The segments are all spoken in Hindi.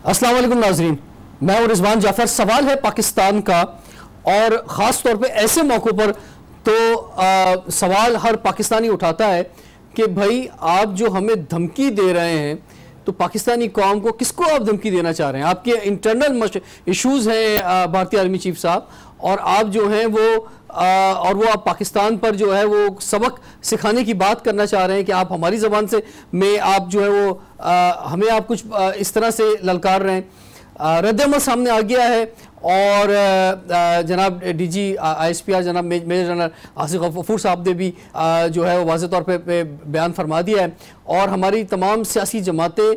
अस्सलाम वालेकुम नाज़रीन, मैं हूं रिजवान जाफर। सवाल है पाकिस्तान का, और ख़ास तौर पे ऐसे मौक़ों पर तो सवाल हर पाकिस्तानी उठाता है कि भाई आप जो हमें धमकी दे रहे हैं तो पाकिस्तानी कौम को किसको आप धमकी देना चाह रहे हैं? आपके इंटरनल इश्यूज़ हैं भारतीय आर्मी चीफ साहब, और आप जो हैं वो आप पाकिस्तान पर जो है वो सबक सिखाने की बात करना चाह रहे हैं कि आप हमारी ज़बान से में आप जो है वो हमें आप कुछ इस तरह से ललकार रहे हैं। रद्द-ए-अमल सामने आ गया है और जनाब डीजी ISPR जनाब मेजर जनरल आसिफ गफूर साहब ने भी जो है वो वाज़े तौर पे बयान फरमा दिया है, और हमारी तमाम सियासी जमातें,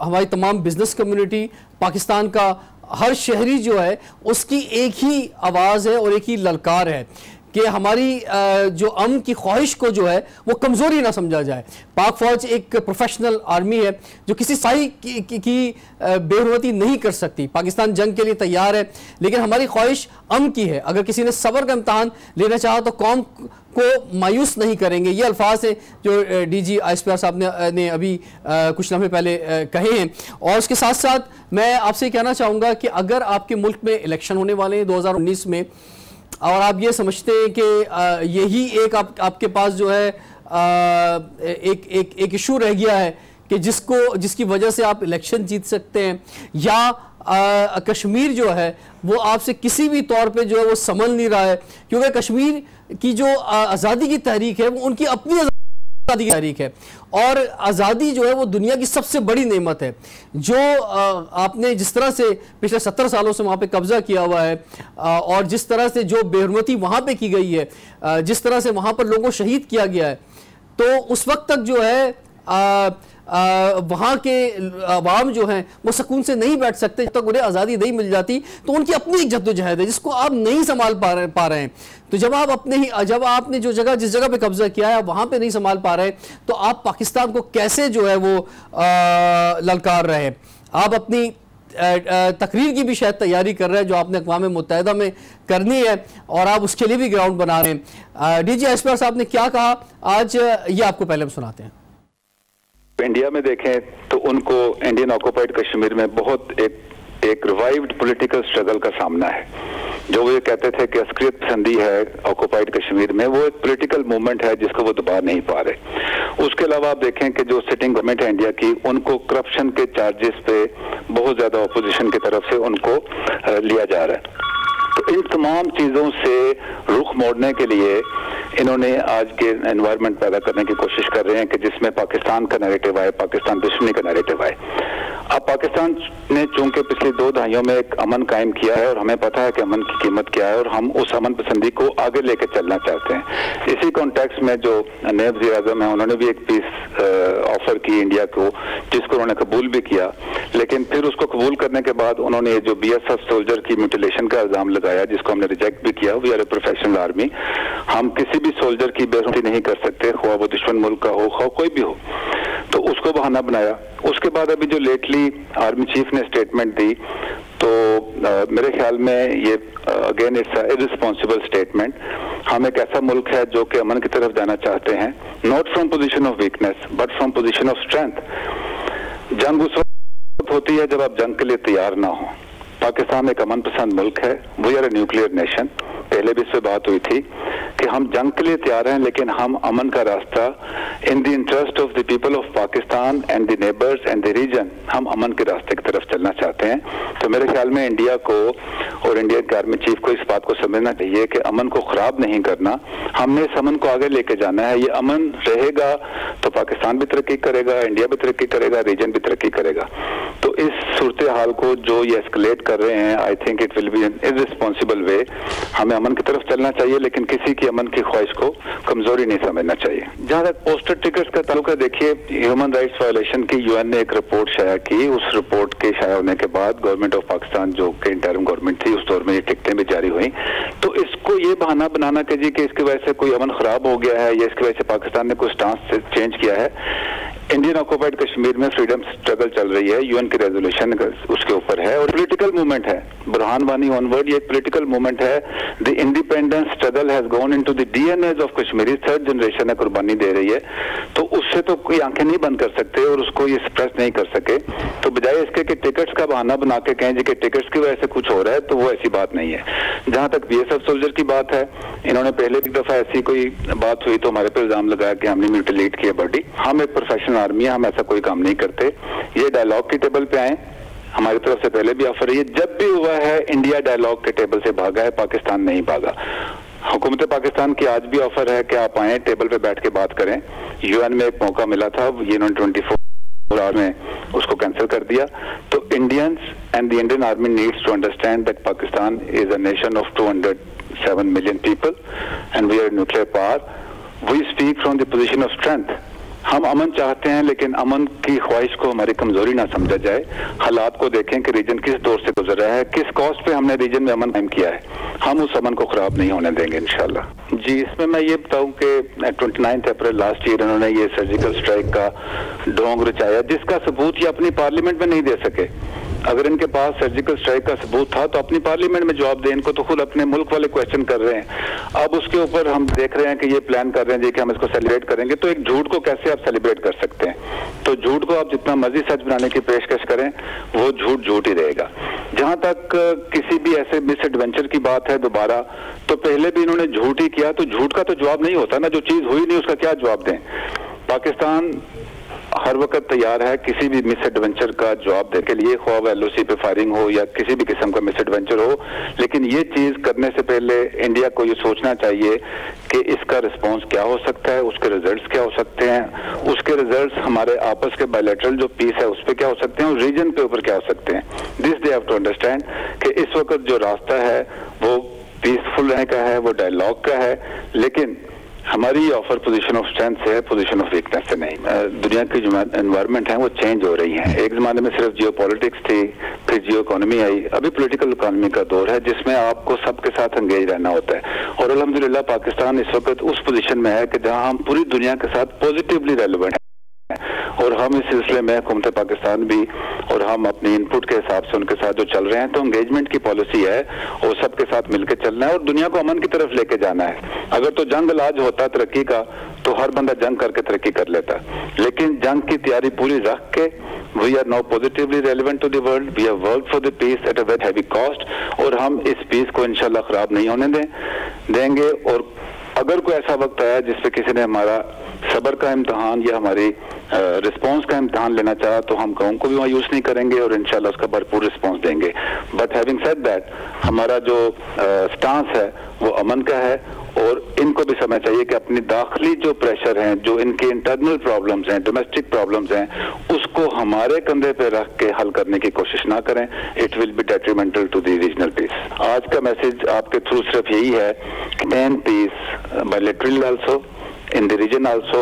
हमारी तमाम बिजनेस कम्युनिटी, पाकिस्तान का हर शहरी जो है उसकी एक ही आवाज़ है और एक ही ललकार है कि हमारी जो अमन की ख्वाहिश को जो है वो कमज़ोरी ना समझा जाए। पाक फ़ौज एक प्रोफेशनल आर्मी है जो किसी साई की बेहुरमती नहीं कर सकती। पाकिस्तान जंग के लिए तैयार है, लेकिन हमारी ख्वाहिश अमन की है। अगर किसी ने सब्र का इम्तहान लेना चाहा तो कौम को मायूस नहीं करेंगे। ये अल्फाज हैं जो डीजी ISPR साहब ने अभी कुछ लम्हे पहले कहे हैं। और उसके साथ साथ मैं आपसे कहना चाहूँगा कि अगर आपके मुल्क में इलेक्शन होने वाले हैं 2019 में, और आप ये समझते हैं कि यही एक आपके पास जो है एक इशू रह गया है कि जिसकी वजह से आप इलेक्शन जीत सकते हैं, या कश्मीर जो है वो आपसे किसी भी तौर पे जो है वो संभल नहीं रहा है, क्योंकि कश्मीर की जो आज़ादी की तहरीक है वो उनकी अपनी आज़ादी की तहरीक है, और आज़ादी जो है वो दुनिया की सबसे बड़ी नेमत है। जो आपने जिस तरह से पिछले 70 सालों से वहाँ पे कब्ज़ा किया हुआ है, और जिस तरह से जो बेहुरमती वहाँ पे की गई है, जिस तरह से वहाँ पर लोगों को शहीद किया गया है, तो उस वक्त तक जो है वहाँ के अवाम जो हैं वो सुकून से नहीं बैठ सकते जब तक उन्हें आज़ादी नहीं मिल जाती। तो उनकी अपनी एक जद्दोजहद है जिसको आप नहीं संभाल पा रहे हैं। तो जब आपने जिस जगह पे कब्जा किया है आप वहाँ पे नहीं संभाल पा रहे, तो आप पाकिस्तान को कैसे जो है वो ललकार रहे हैं? आप अपनी तकरीर की भी शायद तैयारी कर रहे हैं जो आपने अक़वाम मुत्तहिदा में करनी है, और आप उसके लिए भी ग्राउंड बना रहे हैं। डीजी ISPR साहब ने क्या कहा आज, ये आपको पहले हम सुनाते हैं। इंडिया में देखें तो उनको इंडियन ऑक्युपाइड कश्मीर में बहुत एक रिवाइव्ड पॉलिटिकल स्ट्रगल का सामना है। जो वो ये कहते थे कि अस्करियत पसंदी है ऑक्युपाइड कश्मीर में, वो एक पॉलिटिकल मूवमेंट है जिसको वो दबा नहीं पा रहे। उसके अलावा आप देखें कि जो सिटिंग गवर्नमेंट है इंडिया की, उनको करप्शन के चार्जेस पे बहुत ज्यादा अपोजिशन की तरफ से उनको लिया जा रहा है। तो इन तमाम चीजों से रुख मोड़ने के लिए इन्होंने आज के एनवायरनमेंट पैदा करने की कोशिश कर रहे हैं कि जिसमें पाकिस्तान का नैरेटिव आए, पाकिस्तान दुश्मनी का नैरेटिव आए। अब पाकिस्तान ने चूंकि पिछली 2 दहाइयों में एक अमन कायम किया है, और हमें पता है कि अमन की कीमत क्या है, और हम उस अमन पसंदी को आगे लेके चलना चाहते हैं। इसी कॉन्टेक्स्ट में जो नए वज़ीर आज़म है उन्होंने भी एक पीस ऑफर की इंडिया को, जिसको उन्होंने कबूल भी किया, लेकिन फिर उसको कबूल करने के बाद उन्होंने जो BSF सोल्जर की म्यूटिलेशन का इल्जाम लगाया, जिसको हमने रिजेक्ट भी किया। We are a professional army, हम किसी भी सोल्जर की बेइज्जती नहीं कर सकते, ख्वाह वो दुश्मन मुल्क का हो, ख्वाह कोई भी हो। तो उसको बहाना बनाया। उसके बाद अभी जो लेटली आर्मी चीफ ने स्टेटमेंट दी, तो मेरे ख्याल में ये अगेन इट्स इररिस्पॉन्सिबल स्टेटमेंट। हम एक ऐसा मुल्क है जो कि अमन की तरफ जाना चाहते हैं, not from position of weakness but from position of strength. जंग उस वक्त होती है जब आप जंग के लिए तैयार ना हो। पाकिस्तान एक अमन पसंद मुल्क है, we are a nuclear nation. पहले भी इससे बात हुई थी कि हम जंग के लिए तैयार हैं, लेकिन हम अमन का रास्ता in the interest of the people of Pakistan and the neighbours and the region, हम अमन के रास्ते की तरफ चलना चाहते हैं। तो मेरे ख्याल में इंडिया को और इंडिया के आर्मी चीफ को इस बात को समझना चाहिए कि अमन को खराब नहीं करना, हमने इस अमन को आगे लेके जाना है। ये अमन रहेगा तो पाकिस्तान भी तरक्की करेगा, इंडिया भी तरक्की करेगा, रीजन भी तरक्की करेगा। तो इस सूरत हाल को जो ये एस्केलेट कर रहे हैं, I think it will be an irresponsible way. हमें अमन की तरफ चलना चाहिए, लेकिन किसी की अमन की ख्वाहिश को कमजोरी नहीं समझना चाहिए। जहां तक पोस्टल टिकट्स का ताल्लुक है, देखिए ह्यूमन राइट्स वायलेशन की UN ने एक रिपोर्ट शाया की। उस रिपोर्ट के शाया होने के बाद गवर्नमेंट ऑफ पाकिस्तान जो कि इंटरिम गवर्नमेंट थी, उस दौर में ये टिकटें भी जारी हुई। तो इसको ये बहाना बनाना कि जी कि इसकी वजह से कोई अमन खराब हो गया है या इसकी वजह से पाकिस्तान ने कोई स्टांस चेंज किया है, इंडियन ऑक्युपाइड कश्मीर में फ्रीडम स्ट्रगल चल रही है, यूएन की रेजोल्यूशन उसके ऊपर है और पॉलिटिकल मूवमेंट है। बुरहान वानी ऑनवर्ड ये एक पॉलिटिकल मूवमेंट है। The independence struggle has gone into the DNA of Kashmiri, third generation है, कुर्बानी दे रही है। तो उससे तो कोई आंखें नहीं बंद कर सकते और उसको ये सप्रेस नहीं कर सके। तो बजाय इसके कि टिकट्स का बहाना बना के कहें जी कि टिकट्स की वजह से कुछ हो रहा है, तो वो ऐसी बात नहीं है। जहां तक बीएसएफ सोल्जर की बात है, इन्होंने पहले भी दफा ऐसी कोई बात हुई तो हमारे पर इल्जाम लगाया कि हमने म्यूटिलेट किया बॉडी। हम एक प्रोफेशनल आर्मी है, हम ऐसा कोई काम नहीं करते। ये डायलॉग की टेबल पे आए, हमारी तरफ से पहले भी ऑफर है। जब भी हुआ है इंडिया डायलॉग के टेबल से भागा है, पाकिस्तान नहीं भागा। हुकूमत पाकिस्तान की आज भी ऑफर है कि आप आए, टेबल पे बैठ के बात करें। यूएन में एक मौका मिला था, ये इन्होंने 24 आवर में उसको कैंसिल कर दिया। तो Indians and the Indian army needs to understand that Pakistan is a nation of 207 million people and we are nuclear power. We speak from the position of strength. हम अमन चाहते हैं, लेकिन अमन की ख्वाहिश को हमारी कमजोरी ना समझा जाए। हालात को देखें कि रीजन किस दौर से गुजर रहा है, किस कॉस्ट पे हमने रीजन में अमन कायम किया है। हम उस अमन को खराब नहीं होने देंगे इंशाल्लाह। जी, इसमें मैं ये बताऊं कि 29 अप्रैल लास्ट ईयर इन्होंने ये सर्जिकल स्ट्राइक का ढोंग रचाया, जिसका सबूत ये अपनी पार्लियामेंट में नहीं दे सके। अगर इनके पास सर्जिकल स्ट्राइक का सबूत था तो अपनी पार्लियामेंट में जवाब दें। इनको तो खुद अपने मुल्क वाले क्वेश्चन कर रहे हैं। अब उसके ऊपर हम देख रहे हैं कि ये प्लान कर रहे हैं जी कि हम इसको सेलिब्रेट करेंगे। तो एक झूठ को कैसे आप सेलिब्रेट कर सकते हैं? तो झूठ को आप जितना मर्जी सच बनाने की पेशकश करें, वो झूठ झूठ ही रहेगा। जहां तक किसी भी ऐसे मिस एडवेंचर की बात है दोबारा, तो पहले भी इन्होंने झूठ ही किया, तो झूठ का तो जवाब नहीं होता ना। जो चीज हुई नहीं उसका क्या जवाब दें? पाकिस्तान हर वक्त तैयार है किसी भी मिस एडवेंचर का जवाब देने के लिए, ख्वाब एलओसी पे फायरिंग हो या किसी भी किस्म का मिस एडवेंचर हो। लेकिन ये चीज करने से पहले इंडिया को ये सोचना चाहिए कि इसका रिस्पांस क्या हो सकता है, उसके रिजल्ट्स क्या हो सकते हैं, उसके रिजल्ट्स हमारे आपस के बायलैटरल जो पीस है उस पर क्या हो सकते हैं और रीजन पे ऊपर क्या हो सकते हैं। This they have to understand कि इस वक्त जो रास्ता है वो पीसफुल रहने का है, वो डायलॉग का है। लेकिन हमारी ऑफर पोजीशन ऑफ स्ट्रेंथ से है, पोजीशन ऑफ वीकनेस से नहीं। दुनिया की जो एनवायरनमेंट है वो चेंज हो रही है। एक जमाने में सिर्फ जियो पॉलिटिक्स थी, फिर जियो इकोनॉमी आई, अभी पॉलिटिकल इकोनॉमी का दौर है जिसमें आपको सबके साथ एंगेज रहना होता है। और अल्हम्दुलिल्लाह पाकिस्तान इस वक्त उस पोजीशन में है कि जहां हम पूरी दुनिया के साथ पॉजिटिवली रेलेवेंट है और हम इस सिलसिले में हुकूमत पाकिस्तान भी और हम अपने इनपुट के हिसाब से उनके साथ जो चल रहे हैं। तो एंगेजमेंट की पॉलिसी है और सबके साथ मिलकर चलना है और दुनिया को अमन की तरफ लेके जाना है। अगर तो जंग इलाज होता तरक्की का तो हर बंदा जंग करके तरक्की कर लेता, लेकिन जंग की तैयारी पूरी रख के we are now positively relevant to the world, we have worked for the peace at a very heavy cost और हम इस पीस को इंशाल्लाह खराब नहीं होने देंगे। और अगर कोई ऐसा वक्त आया जिसपे किसी ने हमारा सब्र का इम्तहान या हमारी रिस्पांस का इम्तहान लेना चाहा तो हम कौम को भी मायूस नहीं करेंगे और इंशाल्लाह उसका भरपूर रिस्पांस देंगे। बट हैविंग सेड दैट, हमारा जो स्टांस है वो अमन का है और इनको भी समझना चाहिए कि अपनी दाखिली जो प्रेशर हैं, जो इनके इंटरनल प्रॉब्लम्स हैं, डोमेस्टिक प्रॉब्लम्स हैं, उसको हमारे कंधे पे रख के हल करने की कोशिश ना करें। It will be detrimental to the regional peace. आज का मैसेज आपके थ्रू सिर्फ यही है कि main peace bilateral also in the region also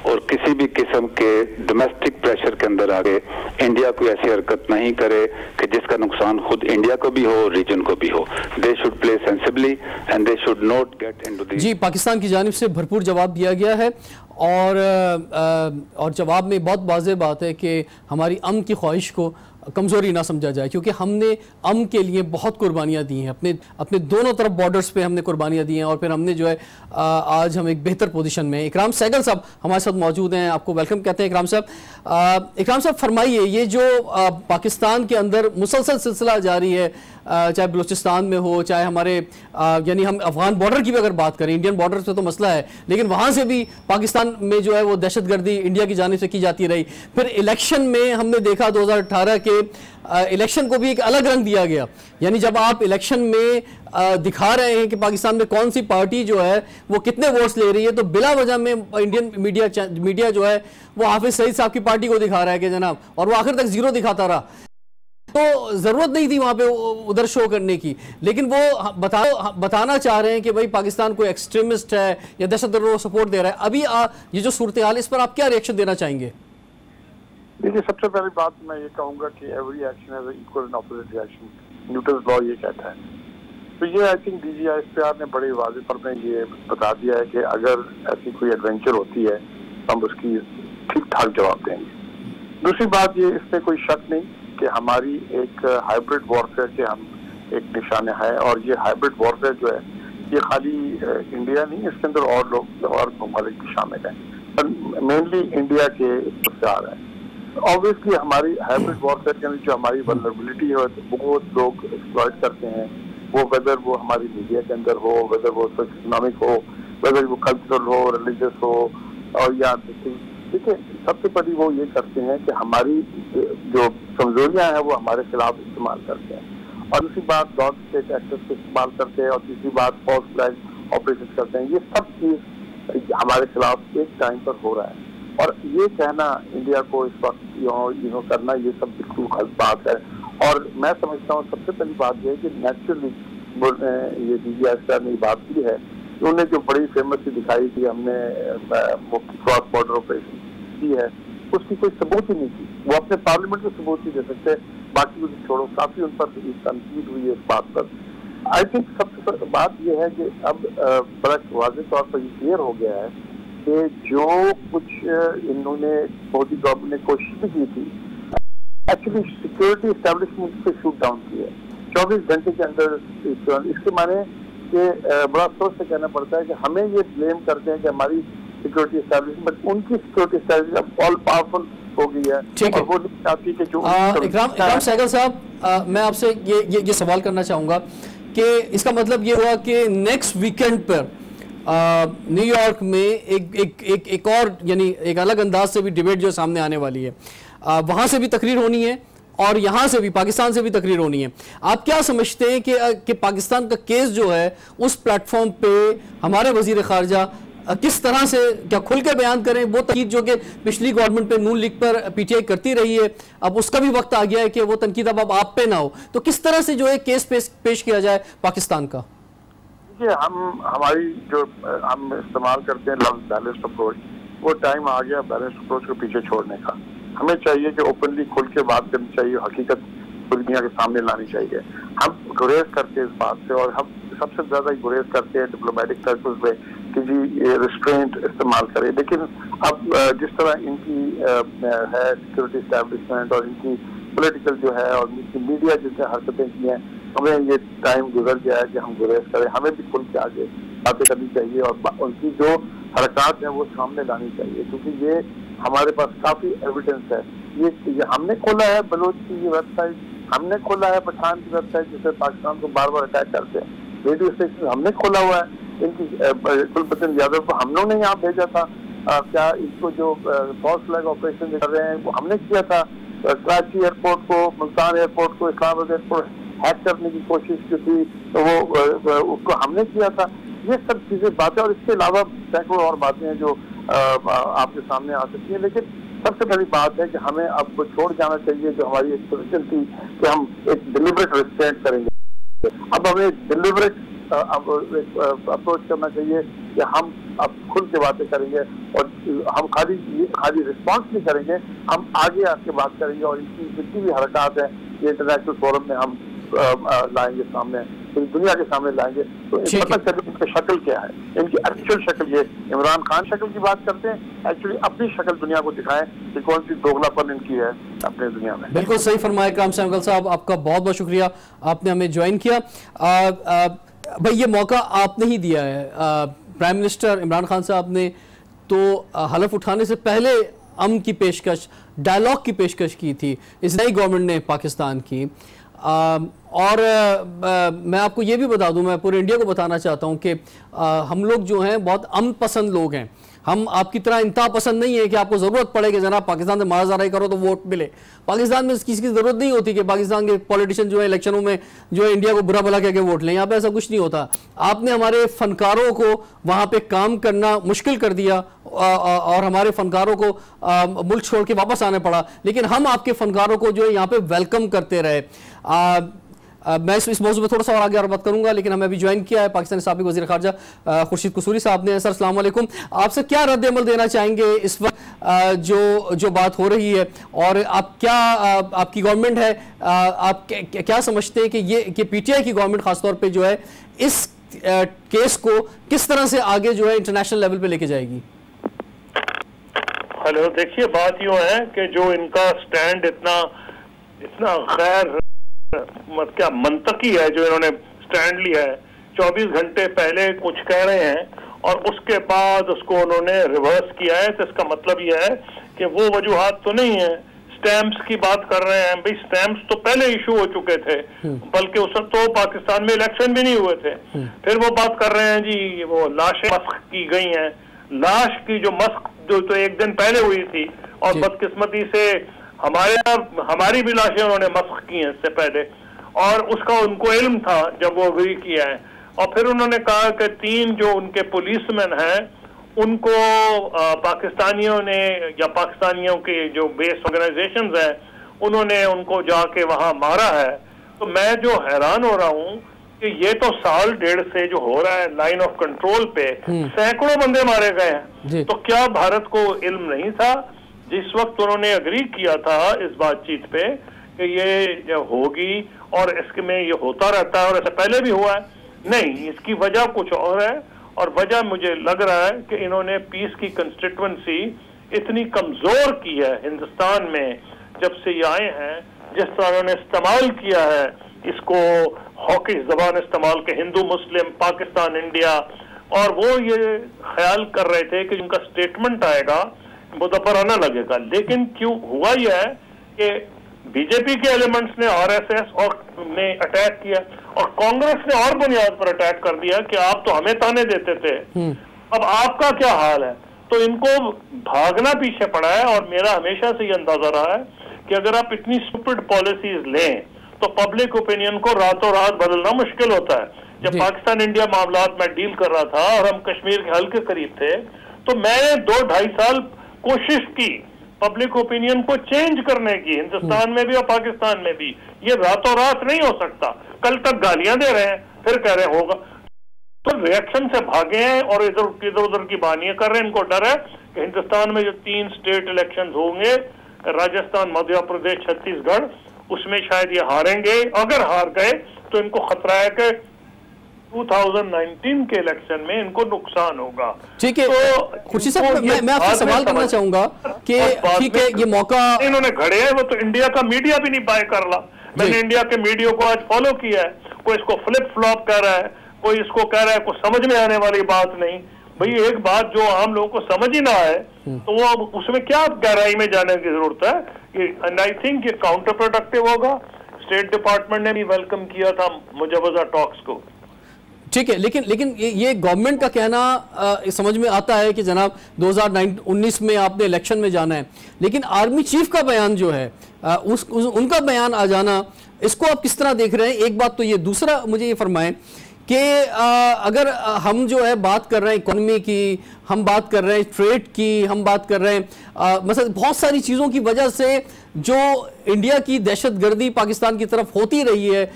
और किसी भी किस्म के डोमेस्टिक प्रेशर के अंदर आगे इंडिया कोई ऐसी हरकत नहीं करे कि जिसका नुकसान खुद इंडिया को भी हो, रीजन को भी हो। They should play sensibly and they should not get into the. जी, पाकिस्तान की जानिब से भरपूर जवाब दिया गया है और जवाब में बहुत वाज़ेह बात है कि हमारी अमन की ख्वाहिश को कमज़ोरी ना समझा जाए, क्योंकि हमने अमन के लिए बहुत कुर्बानियाँ दी हैं, अपने दोनों तरफ बॉर्डर्स पे हमने कुर्बानियाँ दी हैं और फिर हमने जो है आज हम एक बेहतर पोजीशन में। इकराम सहगल साहब हमारे साथ मौजूद हैं, आपको वेलकम कहते हैं इकराम साहब। इकराम साहब फरमाइए, ये जो पाकिस्तान के अंदर मुसलसल सिलसिला जारी है, चाहे बलूचिस्तान में हो, चाहे हमारे यानी हम अफगान बॉर्डर की भी अगर बात करें, इंडियन बॉर्डर से तो मसला है, लेकिन वहाँ से भी पाकिस्तान में जो है वो दहशतगर्दी इंडिया की जानिब से की जाती रही। फिर इलेक्शन में हमने देखा 2018 के इलेक्शन को भी एक अलग रंग दिया गया, यानी जब आप इलेक्शन में दिखा रहे हैं कि पाकिस्तान में कौन सी पार्टी जो है वो कितने वोट्स ले रही है, तो बिला वजह में इंडियन मीडिया जो है वो हाफिज सईद साहब की पार्टी को दिखा रहा है कि जनाब, और वो आखिर तक जीरो दिखाता रहा। तो जरूरत नहीं थी वहां पे उधर शो करने की, लेकिन वो बताना चाह रहे हैं कि भाई पाकिस्तान कोई एक्सट्रीमिस्ट है या दहशतगर्दों को सपोर्ट दे रहा है। अभी ये जो सूरत हाल, इस पर आप क्या रिएक्शन देना चाहेंगे? देखिए, सबसे पहली बात मैं ये कहूंगा कि every action has equal and opposite reaction, Newton's law ये कहता है। तो ये आई थिंक DGISPR ने बड़े वाज़ेह पर में ये बता दिया है कि अगर ऐसी कोई एडवेंचर होती है हम उसकी ठीक ठाक जवाब देंगे। दूसरी बात ये, इसमें कोई शक नहीं कि हमारी एक हाइब्रिड वॉरफेयर के हम एक निशाने है, और ये हाइब्रिड वॉरफेयर जो है ये खाली इंडिया नहीं, इसके अंदर और लोग और ममालिक भी शामिल हैं, पर मेनली इंडिया के से आ रहा है। ऑब्वियसली हमारी हाइब्रिड वॉरफेयर के अंदर जो हमारी वल्नरेबिलिटी है वो लोग एक्सप्लॉइट करते हैं, वो वेदर वो हमारी मीडिया के अंदर हो, वेदर वो इकोनॉमिक हो, वेदर वो कल्चरल हो, रिलीजियस हो, और या ठीक है, सबसे बड़ी वो ये करते हैं कि हमारी जो कमजोरियां हैं वो हमारे खिलाफ इस्तेमाल करते हैं, और दूसरी बात डॉट स्टेट एक्सेस को इस्तेमाल करते हैं, और तीसरी बात फॉल्स फ्लैग ऑपरेशन करते हैं। ये सब चीज हमारे खिलाफ एक टाइम पर हो रहा है, और ये कहना इंडिया को इस वक्त करना ये सब बिल्कुल गलत बात है। और मैं समझता हूँ सबसे पहली बात यह है कि नेचुरली ये DGI ने बात की है, उन्होंने जो बड़ी फेमस दिखाई थी, हमने क्रॉस बॉर्डर ऑपरेशन की है, उसकी कोई सबूत ही नहीं थी। वो अपने पार्लियामेंट में सबूत ही दे सकते, बाकी कुछ छोड़ो, काफी उन पर तनकीद हुई है इस बात पर। आई थिंक सबसे बात यह है कि अब बड़ा वाज़ेह तौर पर ये क्लियर हो गया है कि जो कुछ इन्होंने मोदी गवर्नमेंट ने कोशिश भी की थी, एक्चुअली सिक्योरिटी एस्टेब्लिशमेंट से शूट डाउन की है 24 घंटे के अंदर। इसके माने कि बड़ा सोच से कहना पड़ता है कि हमें ये ब्लेम करते हैं कि हमारी सिक्योरिटी एस्टेब्लिशमेंट, उनकी सिक्योरिटी एस्टेब्लिशमेंट ऑल पावरफुल हो गई है, और वो नहीं चाहती कि जो इकराम सहगल साहब, मैं आपसे ये सवाल करना चाहूंगा कि इसका मतलब ये हुआ कि नेक्स्ट वीकेंड पर न्यूयॉर्क में एक और यानी एक अलग अंदाज से भी डिबेट जो सामने आने वाली है, वहां से भी तकरीर होनी है और यहाँ से भी पाकिस्तान से भी तकरीर होनी है। आप क्या समझते हैं कि पाकिस्तान का केस जो है उस प्लेटफॉर्म पे हमारे वजीर खारजा किस तरह से क्या खुल के बयान करें? वो तनकीद जो कि पिछली गवर्नमेंट पे नून लीग पर PTI करती रही है, अब उसका भी वक्त आ गया है कि वो तनकीद अब आप पे ना हो, तो किस तरह से जो है केस पेश किया जाए पाकिस्तान का? देखिए, हमारी जो हम इस्तेमाल करते हैं लफ्ज़ बैलेंस्ड अप्रोच, वो टाइम आ गया बैलेंस्ड अप्रोच को पीछे छोड़ने का। हमें चाहिए कि ओपनली खुल के बात करनी चाहिए, हकीकत दुनिया के सामने लानी चाहिए। हम गुरेज करते हैं इस बात से, और हम सबसे ज्यादा गुरेज करते हैं डिप्लोमेटिक सर्कल्स में कि जी ये रिस्ट्रेंट इस्तेमाल करें। लेकिन अब जिस तरह इनकी है सिक्योरिटी एस्टेब्लिशमेंट और इनकी पॉलिटिकल जो है और इनकी मीडिया जिसने हरकतें की हैं, हमें ये टाइम गुजर गया है कि हम गुरेज करें। हमें भी खुल के आगे बातें करनी चाहिए और उनकी जो हरकत है वो सामने लानी चाहिए, क्योंकि ये हमारे पास काफी एविडेंस है। ये हमने खोला है बलोच की ये वेबसाइट, हमने खोला है पठान की वेबसाइट जिससे पाकिस्तान को बार बार अटैक करते हैं, रेडियो स्टेशन हमने खोला हुआ है, इनकी कुलभूषण यादव को हम लोगों ने यहाँ भेजा था। क्या इसको जो फॉल्स फ्लैग ऑपरेशन कर रहे हैं वो हमने किया था। कराची एयरपोर्ट को, मुल्तान एयरपोर्ट को, इस्लामाबाद एयरपोर्ट हैक करने की कोशिश की थी तो वो उसको हमने किया था। ये सब चीजें बातें, और इसके अलावा सैकड़ों और बातें हैं जो आपके सामने आ सकती है। लेकिन सबसे बड़ी बात है कि हमें अब छोड़ जाना चाहिए जो हमारी एक पोजिशन थी कि हम एक डिलिबरेट रिस्ट्रेंट करेंगे। अब हमें डिलिबरेट अप्रोच करना चाहिए कि हम अब खुल के बातें करेंगे और हम खाली रिस्पॉन्स नहीं करेंगे, हम आगे आके बात करेंगे और इनकी जितनी भी हरकत है ये इंटरनेशनल फोरम में हम लाएंगे सामने, तो दुनिया के सामने लाएंगे। तो पता चले इनकी शक्ल क्या है, इनकी एक्चुअल शक्ल। ये इमरान खान शक्ल की बात करते हैं, एक्चुअली अपनी शक्ल दुनिया को दिखाएं कि कौन सी दोगलापन इनकी है अपने दुनिया में। बिल्कुल सही फरमाया इकराम सहगल साहब, आपका बहुत बहुत शुक्रिया, आपने हमें ज्वाइन किया। भाई ये मौका आपने ही दिया है, प्राइम मिनिस्टर इमरान खान साहब ने तो हलफ उठाने से पहले अमन की पेशकश, डायलॉग की पेशकश की थी इस नई गवर्नमेंट ने पाकिस्तान की। और मैं आपको ये भी बता दूं, मैं पूरे इंडिया को बताना चाहता हूं कि हम लोग जो हैं बहुत अमन पसंद लोग हैं। हम आपकी तरह इंतहा पसंद नहीं है कि आपको ज़रूरत पड़े कि जनाब पाकिस्तान से माराजाराई करो तो वोट मिले। पाकिस्तान में किसी की ज़रूरत नहीं होती कि पाकिस्तान के पॉलिटिशियन जो है इलेक्शनों में जो है इंडिया को बुरा भला कह के वोट लें। यहाँ पे ऐसा कुछ नहीं होता। आपने हमारे फनकारों को वहाँ पे काम करना मुश्किल कर दिया और हमारे फनकारों को मुल्क छोड़ के वापस आने पड़ा, लेकिन हम आपके फनकारों को जो है यहाँ पे वेलकम करते रहे। मैं इस मौजूद में थोड़ा सा और आगे और बात करूंगा, लेकिन हमें अभी ज्वाइन किया है पाकिस्तानी साबिक वज़ीर ख़ारजा खुर्शीद कसूरी साहब ने। सर अस्सलाम वालेकुम, आपसे क्या रद्द अमल देना चाहेंगे इस वक्त जो बात हो रही है, और आप क्या आपकी गवर्नमेंट है, आप क्या समझते हैं कि PTI की गवर्नमेंट खासतौर पर जो है इस केस को किस तरह से आगे जो है इंटरनेशनल लेवल पे लेके जाएगी? हेलो, देखिए बात यूँ है कि जो इनका स्टैंड इतना गैर क्या मंतकी है, जो इन्होंने स्टैंड लिया है, 24 घंटे पहले कुछ कह रहे हैं और उसके बाद उसको उन्होंने रिवर्स किया है, तो इसका मतलब यह है कि वो वजूहात तो नहीं है। स्टैम्प्स की बात कर रहे हैं, भाई स्टैम्प्स तो पहले इशू हो चुके थे, बल्कि उस वक्त तो पाकिस्तान में इलेक्शन भी नहीं हुए थे। फिर वो बात कर रहे हैं जी वो लाशें मस्ख की गई हैं। लाश की जो मस्ख जो तो एक दिन पहले हुई थी, और बदकिस्मती से हमारी भी लाशें उन्होंने मस्ख की हैं इससे पहले, और उसका उनको इल्म था जब वो अग्री किया है। और फिर उन्होंने कहा कि 3 जो उनके पुलिसमैन हैं उनको पाकिस्तानियों ने या पाकिस्तानियों के जो बेस ऑर्गेनाइजेशंस हैं उन्होंने उनको जाके वहां मारा है। तो मैं जो हैरान हो रहा हूं कि ये तो साल डेढ़ से जो हो रहा है लाइन ऑफ कंट्रोल पे सैकड़ों बंदे मारे गए हैं। तो क्या भारत को इल्म नहीं था जिस वक्त उन्होंने अग्री किया था इस बातचीत पे कि ये होगी और इसके में ये होता रहता है और ऐसा पहले भी हुआ है? नहीं, इसकी वजह कुछ और है, और वजह मुझे लग रहा है कि इन्होंने पीस की कंस्टिट्यूएंसी इतनी कमजोर की है हिंदुस्तान में जब से ये आए हैं, जिस तरह उन्होंने इस्तेमाल किया है इसको हॉकिश जबान इस्तेमाल के हिंदू मुस्लिम पाकिस्तान इंडिया, और वो ये ख्याल कर रहे थे कि उनका स्टेटमेंट आएगा मुदब्बराना लगेगा। लेकिन क्यों हुआ यह है कि बीजेपी के एलिमेंट्स ने आरएसएस और ने अटैक किया और कांग्रेस ने और बुनियाद पर अटैक कर दिया कि आप तो हमें ताने देते थे, अब आपका क्या हाल है। तो इनको भागना पीछे पड़ा है, और मेरा हमेशा से ये अंदाजा रहा है कि अगर आप इतनी स्टूपिड पॉलिसीज लें तो पब्लिक ओपिनियन को रातों रात बदलना मुश्किल होता है। जब पाकिस्तान इंडिया मामलात में डील कर रहा था और हम कश्मीर के हल के करीब थे, तो मैंने 2-2.5 साल कोशिश की पब्लिक ओपिनियन को चेंज करने की, हिंदुस्तान में भी और पाकिस्तान में भी। ये रातों रात नहीं हो सकता। कल तक गालियां दे रहे हैं, फिर कह रहे होगा, तो रिएक्शन से भागे हैं और इधर उधर की बानियां कर रहे हैं। इनको डर है कि हिंदुस्तान में जो 3 स्टेट इलेक्शन होंगे, राजस्थान, मध्य प्रदेश, छत्तीसगढ़, उसमें शायद ये हारेंगे। अगर हार गए तो इनको खतरा है कि 2019 के इलेक्शन में इनको नुकसान होगा। ठीक है, तो खुर्शीद साहब मैं आपसे सवाल करना चाहूंगा कि ठीक है ये मौका इन्होंने घड़े हैं, वो तो इंडिया का मीडिया भी नहीं बाय कर रहा। मैंने इंडिया के मीडिया को आज फॉलो किया है, कोई इसको फ्लिप फ्लॉप कह रहा है, कोई इसको कह रहा है कुछ समझ में आने वाली बात नहीं। भाई एक बात जो आम लोगों को समझ ही ना आए तो वो उसमें क्या गहराई में जाने की जरूरत है। एंड आई थिंक ये काउंटर प्रोडक्टिव होगा। स्टेट डिपार्टमेंट ने भी वेलकम किया था मुजवजा टॉक्स को। ठीक है, लेकिन ये गवर्नमेंट का कहना समझ में आता है कि जनाब 2019 में आपने इलेक्शन में जाना है, लेकिन आर्मी चीफ का बयान जो है उनका बयान आ जाना, इसको आप किस तरह देख रहे हैं? एक बात तो ये, दूसरा मुझे ये फरमाएं कि अगर हम जो है बात कर रहे हैं इकोनॉमी की, हम बात कर रहे हैं ट्रेड की, हम बात कर रहे हैं मतलब बहुत सारी चीज़ों की वजह से जो इंडिया की दहशतगर्दी पाकिस्तान की तरफ होती रही है,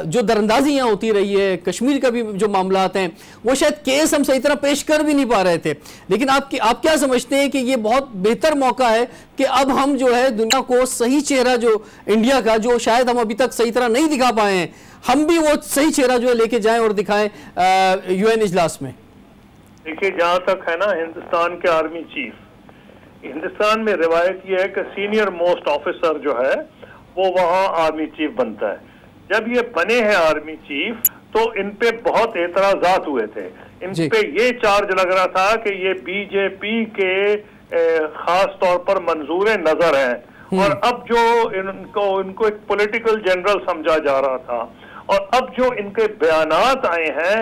जो दरअंदाजी यहाँ होती रही है, कश्मीर का भी जो मामलात हैं, वो शायद केस हम सही तरह पेश कर भी नहीं पा रहे थे। लेकिन आप क्या समझते हैं कि ये बहुत बेहतर मौका है कि अब हम जो है दुनिया को सही चेहरा जो इंडिया का, जो शायद हम अभी तक सही तरह नहीं दिखा पाए हैं, हम भी वो सही चेहरा जो है लेके जाएं और दिखाएं UN इजलास में? देखिए, जहां तक है ना हिंदुस्तान के आर्मी चीफ, हिंदुस्तान में रिवायत यह है कि सीनियर मोस्ट ऑफिसर जो है वो वहां आर्मी चीफ बनता है। जब ये बने हैं आर्मी चीफ तो इन पे बहुत एतराजात हुए थे। इन पे ये चार्ज लग रहा था कि ये बीजेपी के खास तौर पर मंजूर नजर हैं, और अब जो इनको एक पॉलिटिकल जनरल समझा जा रहा था, और अब जो इनके बयानात आए हैं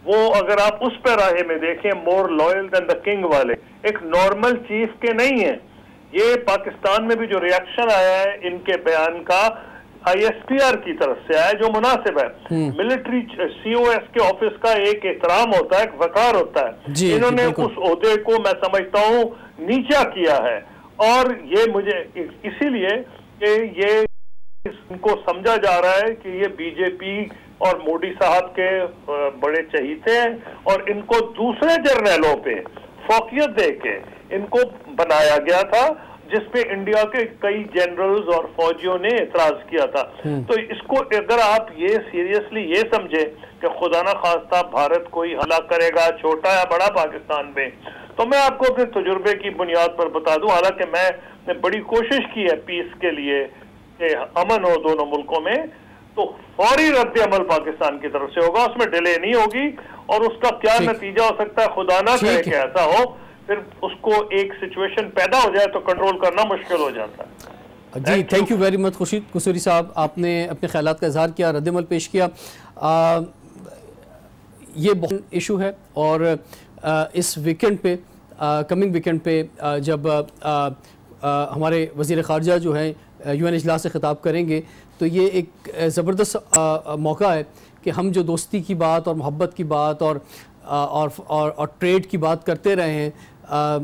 वो अगर आप उस पर राहे में देखें, more loyal than the king वाले, एक नॉर्मल चीफ के नहीं है। ये पाकिस्तान में भी जो रिएक्शन आया है इनके बयान का ISPR की तरफ से आया, जो मुनासिब है। मिलिट्री COS के ऑफिस का एक एहतराम होता है, एक वकार होता है। इन्होंने उस ओहदे को मैं समझता हूँ नीचा किया है, और ये मुझे इसीलिए कि ये इनको समझा जा रहा है कि ये बीजेपी और मोदी साहब के बड़े चहीते हैं, और इनको दूसरे जर्नलों पे फोकियत दे के इनको बनाया गया था, जिसपे इंडिया के कई जनरल्स और फौजियों ने एतराज किया था। तो इसको अगर आप ये सीरियसली ये समझे कि खुदा ना खास्ता भारत कोई हमला करेगा छोटा या बड़ा पाकिस्तान में, तो मैं आपको अपने तजुर्बे की बुनियाद पर बता दूं, हालांकि मैंने बड़ी कोशिश की है पीस के लिए कि अमन हो दोनों मुल्कों में, तो फौरी रद्द अमल पाकिस्तान की तरफ से होगा, उसमें डिले नहीं होगी। और उसका क्या नतीजा हो सकता है, खुदा ना करे कि ऐसा हो, फिर उसको एक सिचुएशन पैदा हो जाए तो कंट्रोल करना मुश्किल हो जाता है। जी thank you very much Khurshid Kasuri साहब, आपने अपने ख्यालात का इजहार किया, रद्दमल पेश किया। ये बहुत इशू है और इस वीकेंड पे कमिंग वीकेंड पे जब हमारे वज़ीर ख़ारजा जो है UN इजलास से ख़िताब करेंगे तो ये एक ज़बरदस्त मौका है कि हम जो दोस्ती की बात और मोहब्बत की बात और ट्रेड की बात करते रहे हैं,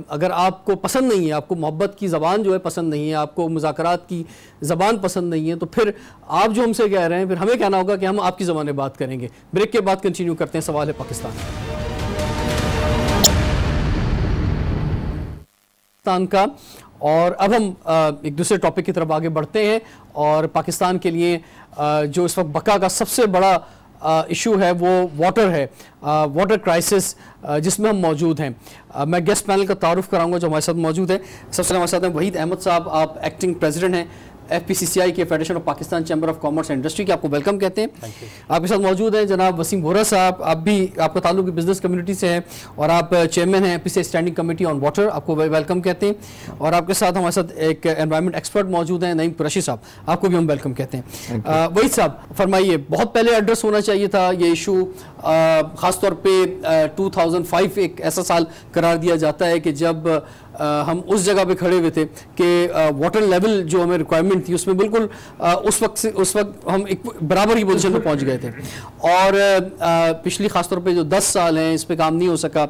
अगर आपको पसंद नहीं है, आपको मोहब्बत की ज़बान जो है पसंद नहीं है, आपको मुज़ाकरात की ज़बान पसंद नहीं है, तो फिर आप जो हमसे कह रहे हैं फिर हमें कहना होगा कि हम आपकी ज़बान में बात करेंगे। ब्रेक के बाद कंटिन्यू करते हैं सवाल है पाकिस्तान का। और अब हम एक दूसरे टॉपिक की तरफ आगे बढ़ते हैं और पाकिस्तान के लिए जो इस वक्त बका का सबसे बड़ा इशू है वो वाटर है, वाटर क्राइसिस जिसमें हम मौजूद हैं। मैं गेस्ट पैनल का तारुफ कराऊंगा जो हमारे साथ मौजूद है। सबसे हमारे साथ हैं वहीद अहमद साहब, आप एक्टिंग प्रेसिडेंट हैं FPCCI के federation of Pakistan chamber of commerce and industry के, आपको वेलकम कहते हैं। आपके साथ मौजूद हैं जनाब वसीम बोहरा साहब, आप भी आपका ताल्लुक बिजनेस कम्युनिटी से है और आप चेयरमैन हैं FPCCI standing committee on water, आपको वेलकम कहते हैं। और आपके साथ हमारे साथ एक एनवायरमेंट एक्सपर्ट मौजूद हैं नईम कुरैशी साहब, आपको भी हम वेलकम कहते हैं। वहीद साहब फरमाइए, बहुत पहले एड्रेस होना चाहिए था ये इशू, ख़ासतौर पर 2005 एक ऐसा साल करार दिया जाता है कि जब हम उस जगह पे खड़े हुए थे कि वाटर लेवल जो हमें रिक्वायरमेंट थी उसमें बिल्कुल उस वक्त हम एक बराबर की पोजीशन पे पहुंच गए थे। और पिछली खासतौर पे जो 10 साल हैं इस पे काम नहीं हो सका।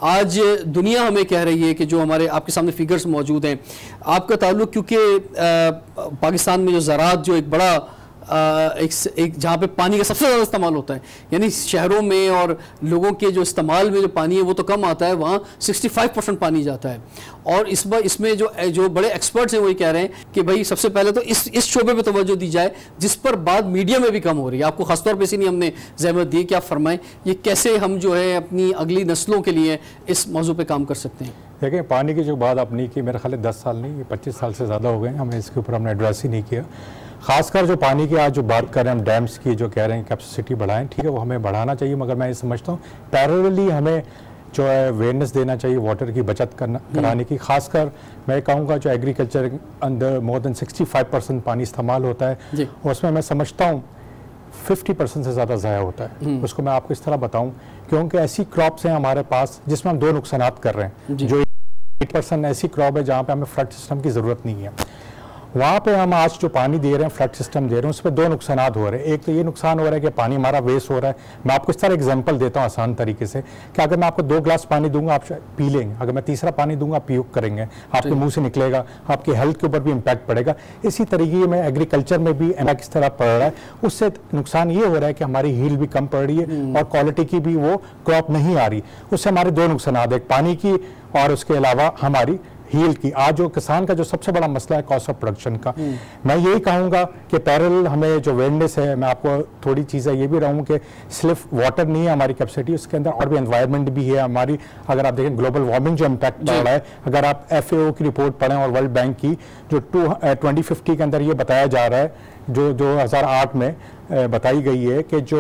आज दुनिया हमें कह रही है कि जो हमारे आपके सामने फिगर्स मौजूद हैं, आपका ताल्लुक क्योंकि पाकिस्तान में जो ज़राअत जो एक बड़ा एक जहाँ पे पानी का सबसे ज़्यादा इस्तेमाल होता है, यानी शहरों में और लोगों के जो इस्तेमाल में जो पानी है वो तो कम आता है, वहाँ 65% पानी जाता है। और इस बार इसमें जो बड़े एक्सपर्ट्स हैं वो ये कह रहे हैं कि भाई सबसे पहले तो इस शोबे पे तवज्जो दी जाए जिस पर बात मीडिया में भी कम हो रही है। आपको खासतौर पर इसीलिए हमने ज़हमत दी कि आप फरमाएं ये कैसे हम जो है अपनी अगली नस्लों के लिए इस मौजू पर काम कर सकते हैं। देखिए, पानी की जो बात आपने की, मेरे ख्याल 10 साल नहीं 25 साल से ज़्यादा हो गए, हमें इसके ऊपर हमने एड्रेस ही नहीं किया। खासकर जो पानी की आज जो बात कर रहे हैं हम डैम्स की, जो कह रहे हैं कैपेसिटी बढ़ाएं, ठीक है वो हमें बढ़ाना चाहिए, मगर मैं ये समझता हूँ पैरेलली हमें जो है अवेयरनेस देना चाहिए वाटर की बचत कराने की। खासकर मैं कहूँगा जो एग्रीकल्चर अंदर मोर देन 65% पानी इस्तेमाल होता है, उसमें मैं समझता हूँ 50% से ज़्यादा ज़ाया होता है। उसको मैं आपको इस तरह बताऊँ क्योंकि ऐसी क्रॉप्स हैं हमारे पास जिसमें हम 2 नुकसानात कर रहे हैं। जो 8% ऐसी क्रॉप है जहाँ पे हमें फ्लड सिस्टम की ज़रूरत नहीं है, वहाँ पे हम आज जो पानी दे रहे हैं फ्लड सिस्टम दे रहे हैं, उस पर 2 नुकसानात हो रहे हैं। एक तो ये नुकसान हो रहा है कि पानी हमारा वेस्ट हो रहा है। मैं आपको इस तरह एग्जांपल देता हूँ आसान तरीके से कि अगर मैं आपको 2 गिलास पानी दूंगा आप पी लेंगे, अगर मैं तीसरा पानी दूंगा आप पीयूक करेंगे, आपके मुंह से निकलेगा, आपकी हेल्थ के ऊपर भी इम्पैक्ट पड़ेगा। इसी तरीके में एग्रीकल्चर में भी इम्पैक्ट इस तरह पड़ रहा है। उससे नुकसान ये हो रहा है कि हमारी हील भी कम पड़ रही है और क्वालिटी की भी वो क्रॉप नहीं आ रही। उससे हमारे 2 नुकसान, एक पानी की और उसके अलावा हमारी हील की। आज जो किसान का जो सबसे बड़ा मसला है कॉस्ट ऑफ प्रोडक्शन का, मैं यही कहूँगा कि पैरेलल हमें जो अवेयरनेस है, मैं आपको थोड़ी चीज़ें ये भी रहूँ कि सिर्फ वाटर नहीं है हमारी कैपेसिटी, उसके अंदर और भी एनवायरनमेंट भी है हमारी। अगर आप देखें ग्लोबल वार्मिंग जो इम्पैक्ट पड़ रहा है, अगर आप FAO की रिपोर्ट पढ़ें और वर्ल्ड बैंक की जो 2050 के अंदर ये बताया जा रहा है, जो 2008 में बताई गई है कि जो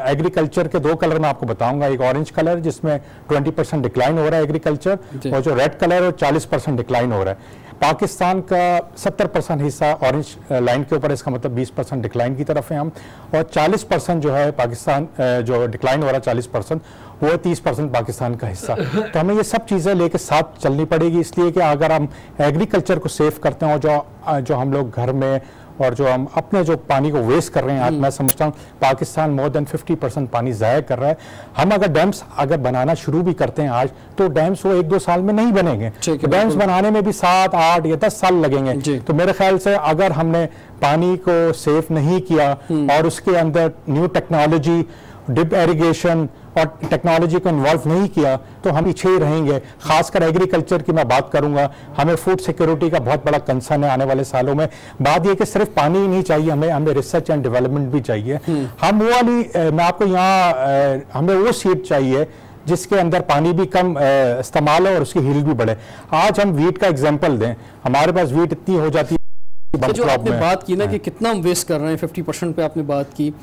एग्रीकल्चर के 2 कलर मैं आपको बताऊंगा, एक ऑरेंज कलर जिसमें 20% डिक्लाइन हो रहा है एग्रीकल्चर, और जो रेड कलर है 40% डिक्लाइन हो रहा है। पाकिस्तान का 70% हिस्सा ऑरेंज लाइन के ऊपर, इसका मतलब 20% डिक्लाइन की तरफ है हम, और 40% जो है पाकिस्तान जो डिक्लाइन हो रहा है 40%, वो 30% पाकिस्तान का हिस्सा। तो हमें ये सब चीज़ें लेके साथ चलनी पड़ेगी, इसलिए कि अगर हम एग्रीकल्चर को सेव करते हैं और जो हम लोग घर में और जो हम अपने जो पानी को वेस्ट कर रहे हैं, आज मैं समझता हूँ पाकिस्तान मोर देन 50% पानी ज़ाया कर रहा है। हम अगर डैम्स अगर बनाना शुरू भी करते हैं आज, तो डैम्स वो 1-2 साल में नहीं बनेंगे, डैम्स बनाने में भी 7, 8 या 10 साल लगेंगे। तो मेरे ख्याल से अगर हमने पानी को सेफ नहीं किया और उसके अंदर न्यू टेक्नोलॉजी, डिप इरिगेशन और टेक्नोलॉजी को इन्वॉल्व नहीं किया तो हम पीछे ही रहेंगे। खासकर एग्रीकल्चर की मैं बात करूंगा, हमें फूड सिक्योरिटी का बहुत बड़ा कंसर्न है आने वाले सालों में। बात यह कि सिर्फ पानी ही नहीं चाहिए, हमें रिसर्च एंड डेवलपमेंट भी चाहिए। हम वो वाली मैं आपको यहाँ हमें वो सीट चाहिए जिसके अंदर पानी भी कम इस्तेमाल हो और उसकी हील्ड भी बढ़े। आज हम वीट का एग्जाम्पल दें, हमारे पास वीट इतनी हो जाती है। जो आपने बात की ना कि कितना हम वेस्ट कर रहे हैं, 50% पे आपने बात की,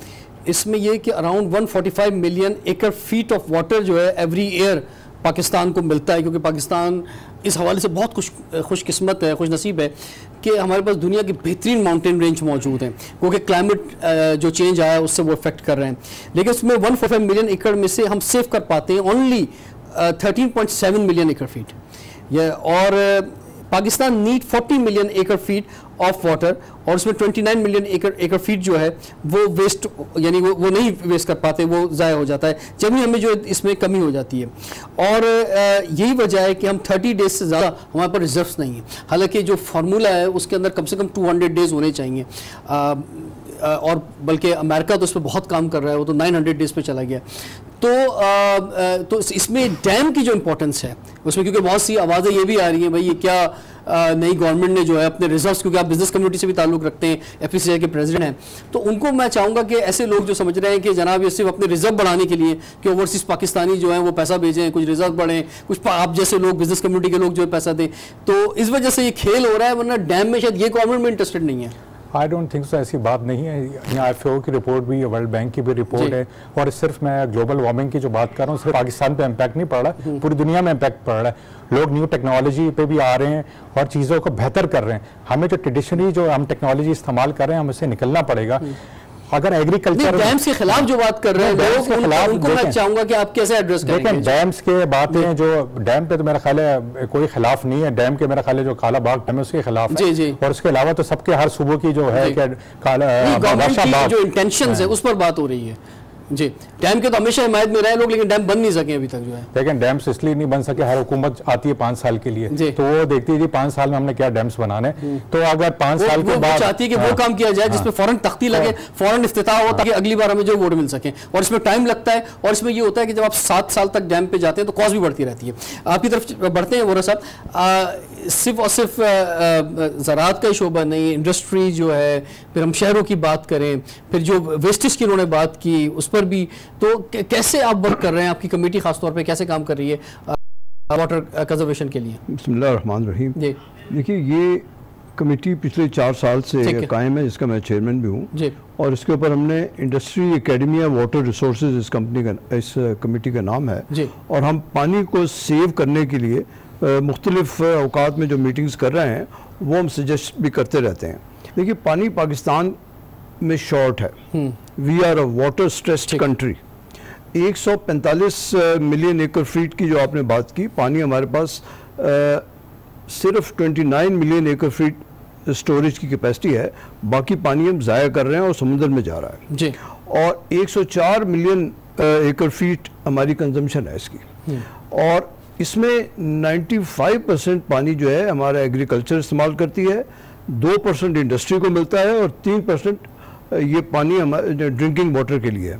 इसमें यह कि अराउंड 145 मिलियन एकड़ फीट ऑफ वाटर जो है एवरी ईयर पाकिस्तान को मिलता है, क्योंकि पाकिस्तान इस हवाले से बहुत खुशकिस्मत है, खुशनसीब है कि हमारे पास दुनिया की बेहतरीन माउंटेन रेंज मौजूद हैं, क्योंकि क्लाइमेट जो चेंज आया है उससे वो इफेक्ट कर रहे हैं। लेकिन उसमें 145 मिलियन एकड़ में से हम सेव कर पाते हैं ओनली 13.7 मिलियन एकड़ फीट। और पाकिस्तान नीड 40 मिलियन एकड़ फीट ऑफ वाटर, और उसमें 29 मिलियन एकड़ फीट जो है वो वेस्ट, यानी वो नहीं वेस्ट कर पाते, वो ज़ाया हो जाता है, जब भी हमें जो इसमें कमी हो जाती है। और यही वजह है कि हम 30 डेज से ज़्यादा हमारे पास रिजर्व्स नहीं है। हालांकि जो फार्मूला है उसके अंदर कम से कम 200 डेज होने चाहिए, और बल्कि अमेरिका तो उस पर बहुत काम कर रहा है, वो तो 900 डेज पे चला गया। तो इसमें डैम की जो इम्पोर्टेंस है उसमें, क्योंकि बहुत सी आवाज़ें ये भी आ रही हैं भाई ये क्या नई गवर्नमेंट ने जो है अपने रिजर्व्स, क्योंकि आप बिजनेस कम्युनिटी से भी ताल्लुक़ रखते हैं, एफपीसीआई के प्रेसिडेंट हैं, तो उनको मैं चाहूँगा कि ऐसे लोग जो समझ रहे हैं कि जनाब ये सिर्फ अपने रिजर्व बढ़ाने के लिए कि ओवरसीज़ पाकिस्तानी जो हैं वो पैसा भेजें, कुछ रिजर्व बढ़ें, कुछ आप जैसे लोग बिजनेस कम्युनिटी के लोग जो है पैसा दें, तो इस वजह से ये खेल हो रहा है, वरना डैम में शायद ये गवर्नमेंट में इंटरेस्टेड नहीं है। आई डोंट थिंक सो, ऐसी बात नहीं है। यहाँ एफएओ की रिपोर्ट भी, वर्ल्ड बैंक की भी रिपोर्ट है, और सिर्फ मैं ग्लोबल वार्मिंग की जो बात कर रहा हूँ सिर्फ पाकिस्तान पे इम्पैक्ट नहीं पड़ रहा है, पूरी दुनिया में इम्पैक्ट पड़ रहा है। लोग न्यू टेक्नोलॉजी पे भी आ रहे हैं और चीज़ों को बेहतर कर रहे हैं। हमें जो ट्रेडिशनली जो हम टेक्नोलॉजी इस्तेमाल कर रहे हैं, हमें उससे निकलना पड़ेगा। अगर एग्रीकल्चर डैम्स के खिलाफ जो बात कर रहे हैं लोग, उनको मैं चाहूंगा कि आप कैसे एड्रेस करेंगे। लेकिन डैम्स के बातें जो डैम पे तो मेरा ख्याल है कोई खिलाफ नहीं है। डैम के मेरा ख्याल है जो काला बाग डैम है उसके खिलाफ है, जी। और उसके अलावा तो सबके हर सूबों की जो है कि काला जो इंटेंशंस है उस पर बात हो रही है जी। डैम के तो हमेशा हिमायत में रहे लोग, लेकिन डैम बन नहीं सके अभी तक जो है। लेकिन डैम्स इसलिए नहीं बन सके, हर हुकूमत आती है 5 साल के लिए, तो वो देखती है जी 5 साल में हमने क्या डैम्स बनाने, तो अगर 5 साल के बाद चाहती है कि वो काम किया जाए जिसमें फौरन तख्ती लगे, फौरन इफ्तिताह हो, ताकि अगली बार हमें जो वोट मिल सके। और इसमें टाइम लगता है, और इसमें ये होता है कि जब आप 7 साल तक डैम पे जाते हैं तो कॉस्ट भी बढ़ती रहती है। आपकी तरफ बढ़ते हैं वोरा साहब, सिर्फ और सिर्फ ज़राअत का ही शोबा नहीं, इंडस्ट्री जो है, फिर हम शहरों की बात करें, फिर जो वेस्टेज की उन्होंने बात की उस पर भी, तो कैसे आप वर्क कर रहे हैं, आपकी कमेटी खासतौर पे कैसे काम कर रही है वाटर कंजर्वेशन के लिए? बिस्मिल्लाहिर्रहमानिर्रहीम। देखिए ये कमेटी पिछले 4 साल से कायम है, जिसका मैं चेयरमैन भी हूँ, और इसके ऊपर हमने इंडस्ट्री एकेडमी वाटर रिसोर्सेज इस कमेटी का नाम है, और हम पानी को सेव करने के लिए मुख्तलिफ औकात में जो मीटिंग्स कर रहे हैं वो हम सजेस्ट भी करते रहते हैं। देखिए पानी पाकिस्तान में शॉर्ट है, we are a water stressed country. 145 million एकड़ फीट की जो आपने बात की, पानी हमारे पास सिर्फ 29 मिलियन एकड़ फीट स्टोरेज की कैपेसिटी है, बाकी पानी हम ज़ाया कर रहे हैं और समुद्र में जा रहा है जी। और 104 मिलियन एकड़ फीट हमारी कंजम्पशन है इसकी, और इसमें 95% पानी जो है हमारा एग्रीकल्चर इस्तेमाल करती है, 2% इंडस्ट्री को मिलता है, और 3% ये पानी हमारे ड्रिंकिंग वाटर के लिए है।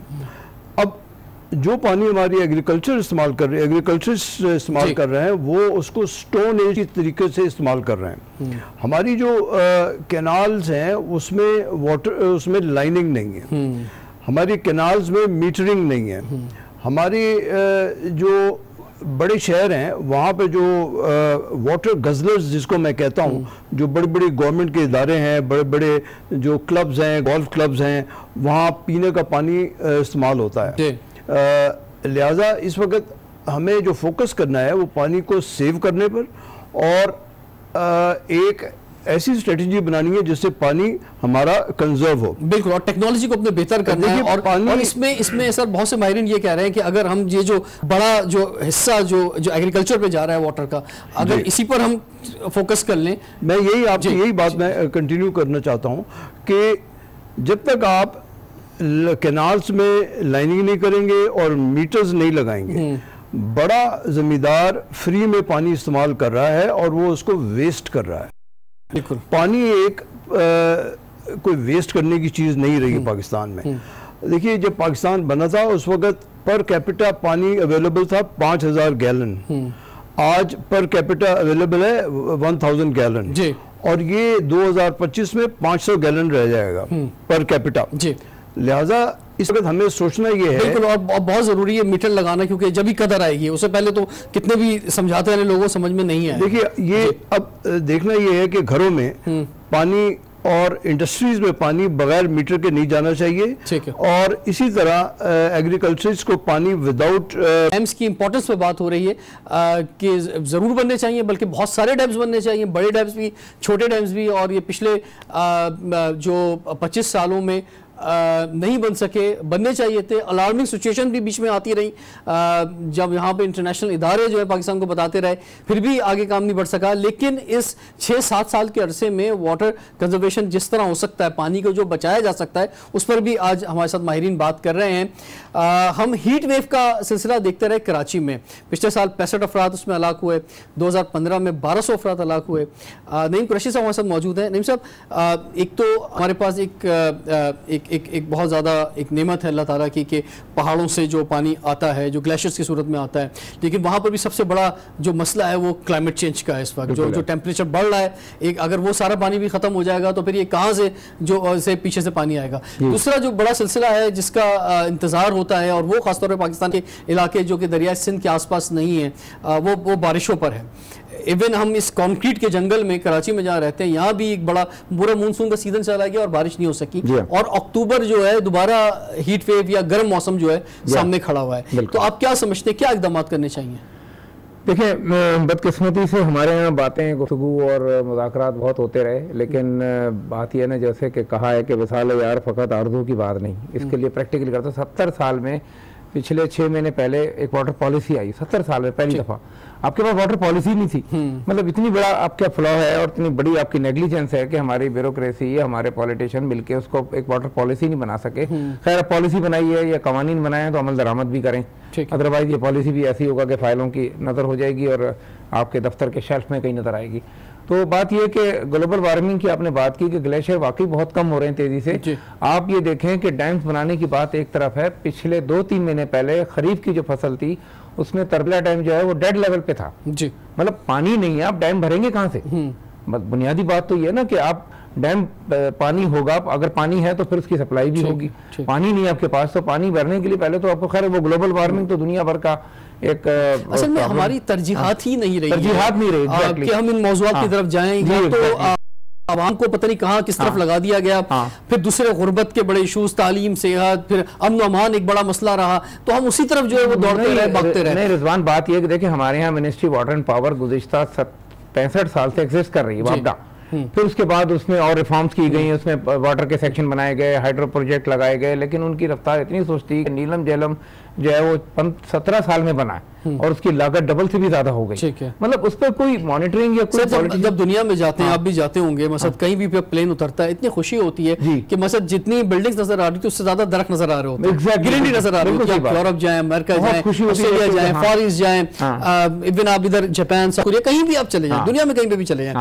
अब जो पानी हमारी एग्रीकल्चर इस्तेमाल कर रहे हैं वो उसको स्टोन एज के तरीके से इस्तेमाल कर रहे हैं। हमारी जो कैनाल्स हैं उसमें लाइनिंग नहीं है, हमारी कैनाल्स में मीटरिंग नहीं है, हमारी जो बड़े शहर हैं वहाँ पे जो वाटर गजलर्स जिसको मैं कहता हूँ, जो बड़े बड़े गवर्नमेंट के इदारे हैं, बड़े बड़े जो क्लब्स हैं, गोल्फ क्लब्स हैं, वहाँ पीने का पानी इस्तेमाल होता है। लिहाजा इस वक्त हमें जो फोकस करना है वो पानी को सेव करने पर, और एक ऐसी स्ट्रेटजी बनानी है जिससे पानी हमारा कंजर्व हो। बिल्कुल, और टेक्नोलॉजी को अपने बेहतर करना है। और इसमें सर बहुत से माहिरीन ये कह रहे हैं कि अगर हम ये जो बड़ा जो हिस्सा जो एग्रीकल्चर पे जा रहा है वाटर का, अगर इसी पर हम फोकस कर लें। मैं यही बात मैं कंटिन्यू करना चाहता हूँ कि जब तक आप कैनाल्स में लाइनिंग नहीं करेंगे और मीटर्स नहीं लगाएंगे, बड़ा जमींदार फ्री में पानी इस्तेमाल कर रहा है और वो उसको वेस्ट कर रहा है। पानी एक कोई वेस्ट करने की चीज़ नहीं रही पाकिस्तान में। देखिए जब पाकिस्तान बना था उस वक्त पर कैपिटा पानी अवेलेबल था 5000 गैलन, आज पर कैपिटा अवेलेबल है 1000 गैलन, और ये 2025 में 500 गैलन रह जाएगा पर कैपिटा। लिहाजा इस वक्त हमें सोचना ये है, बिल्कुल, और बहुत जरूरी है मीटर लगाना, क्योंकि जब भी कदर आएगी, उससे पहले तो कितने भी समझाते रहने लोगों समझ में नहीं आए। देखिए ये अब देखना ये है कि घरों में पानी और इंडस्ट्रीज में पानी बगैर मीटर के नहीं जाना चाहिए। ठीक है। और इसी तरह एग्रीकल्चर को पानी विदाउट डैम्स की इंपॉर्टेंस पे बात हो रही है कि जरूर बनने चाहिए, बल्कि बहुत सारे डैम्स बनने चाहिए, बड़े डैम्स भी, छोटे डैम्स भी। और ये पिछले जो 25 सालों में नहीं बन सके, बनने चाहिए थे। अलार्मिंग सिचुएशन भी बीच में आती रही, जब यहाँ पे इंटरनेशनल इदारे जो है पाकिस्तान को बताते रहे, फिर भी आगे काम नहीं बढ़ सका। लेकिन इस 6-7 साल के अरसे में वाटर कंजर्वेशन जिस तरह हो सकता है, पानी को जो बचाया जा सकता है, उस पर भी आज हमारे साथ माहिरीन बात कर रहे हैं। हम हीट वेव का सिलसिला देखते रहे कराची में, पिछले साल 65 अफराद उसमें हलाक हुए, 2015 में 1200 अफराद हलाक हुए। नईम कुरैशी साहब हमारे साथ मौजूद हैं। नईम साहब, एक तो हमारे पास एक बहुत ज़्यादा एक नेमत है अल्लाह ताला की कि पहाड़ों से जो पानी आता है, जो ग्लेशियर्स की सूरत में आता है, लेकिन वहाँ पर भी सबसे बड़ा जो मसला है वो क्लाइमेट चेंज का है। इस वक्त जो टेम्परेचर बढ़ रहा है, एक अगर वो सारा पानी भी ख़त्म हो जाएगा तो फिर ये कहाँ से पीछे से पानी आएगा। दूसरा जो बड़ा सिलसिला है जिसका इंतज़ार होता है, और वो ख़ासतौर पर पाकिस्तान के इलाके जो कि दरिया सिंध के आसपास नहीं है, वो बारिशों पर है। इवन हम इस कंक्रीट के जंगल में कराची में जहाँ रहते हैं, यहाँ भी एक बड़ा बुरा मानसून का सीजन चला गया और बारिश नहीं हो सकी, और अक्टूबर जो है दोबारा हीट वेव या गर्म मौसम जो है सामने खड़ा हुआ है। तो आप क्या समझते हैं, क्या इकदाम करने चाहिए? देखिए, बदकिस्मती से हमारे यहाँ बातें, गुफ्तगू और मुज़ाकरात बहुत होते रहे, लेकिन बात यह ना, जैसे कि कहा है कि विसाल यार फ़कत आरज़ू की बात नहीं, इसके लिए प्रैक्टिकली करते 70 साल में, पिछले 6 महीने पहले एक वाटर पॉलिसी आई, 70 साल में पहली दफ़ा। आपके पास वाटर पॉलिसी नहीं थी, मतलब इतनी बड़ा आपका फ्लॉ है और इतनी बड़ी आपकी नेग्लिजेंस है कि हमारी ब्यूरोक्रेसी, हमारे पॉलिटिशियन मिलके उसको एक वाटर पॉलिसी नहीं बना सके। खैर, पॉलिसी बनाई है या कवानीन बनाए हैं तो अमल दरामद भी करें, अदरवाइज ये पॉलिसी भी ऐसी होगा कि फाइलों की नज़र हो जाएगी और आपके दफ्तर के शेल्फ में कहीं नज़र आएगी। तो बात यह कि ग्लोबल वार्मिंग की आपने बात की कि ग्लेशियर वाकई बहुत कम हो रहे हैं तेजी से। आप ये देखें कि डैम्स बनाने की बात एक तरफ है, पिछले 2-3 महीने पहले खरीफ की जो फसल थी उसमें तरबला डैम जो है वो डेड लेवल पे था जी, मतलब पानी नहीं है, आप डैम भरेंगे कहाँ से? बुनियादी बात तो ये ना कि आप डैम पानी होगा, अगर पानी है तो फिर उसकी सप्लाई भी होगी, पानी नहीं है आपके पास तो पानी भरने के लिए पहले तो आपको, खैर वो ग्लोबल वार्मिंग तो दुनिया भर का एक असल में हमारी तरजीहात ही नहीं रही, तरजीहात नहीं रही कि हम इन मौज़ूआत की तरफ जाएंगे तो आवाम को पता नहीं कहाँ किस तरफ लगा दिया गया। फिर दूसरे गुर्बत के बड़े इशूज, तालीम, सेहत, फिर अमन अमान एक बड़ा मसला रहा, तो हम उसी तरफ जो है वो दौड़ते रहे, भागते रहे। नहीं रिजवान, बात यह कि देखिए हमारे यहाँ मिनिस्ट्री वाटर एंड पावर गुज़िश्ता 65 साल से एग्जिस्ट कर रही है, वापदा। फिर उसके बाद उसमें और रिफॉर्म्स की गई, उसमें वाटर के सेक्शन बनाए गए, हाइड्रो प्रोजेक्ट लगाए गए, लेकिन उनकी रफ्तार इतनी सुस्ती कि नीलम झेलम जो है वो 17 साल में बना है और उसकी लागत डबल से भी ज्यादा हो गई। मतलब उस पर कोई मॉनिटरिंग या कोई जब दुनिया में जाते हैं, आप भी जाते होंगे, मतलब कहीं भी प्लेन उतरता है, इतनी खुशी होती है कि मतलब जितनी बिल्डिंग्स नजर आ रही थी उससे ज्यादा दरख्त नजर आ रहे होते हैं, ग्रीनरी नजर आ रही है। आप यूरोप जाएं, अमेरिका जाएं, ऑस्ट्रेलिया जाएं, फॉर ईस्ट जाएं, इवन आप इधर जापान, साउथ कोरिया, कहीं भी आप चले जाएं, दुनिया में कहीं पे भी चले जाएं,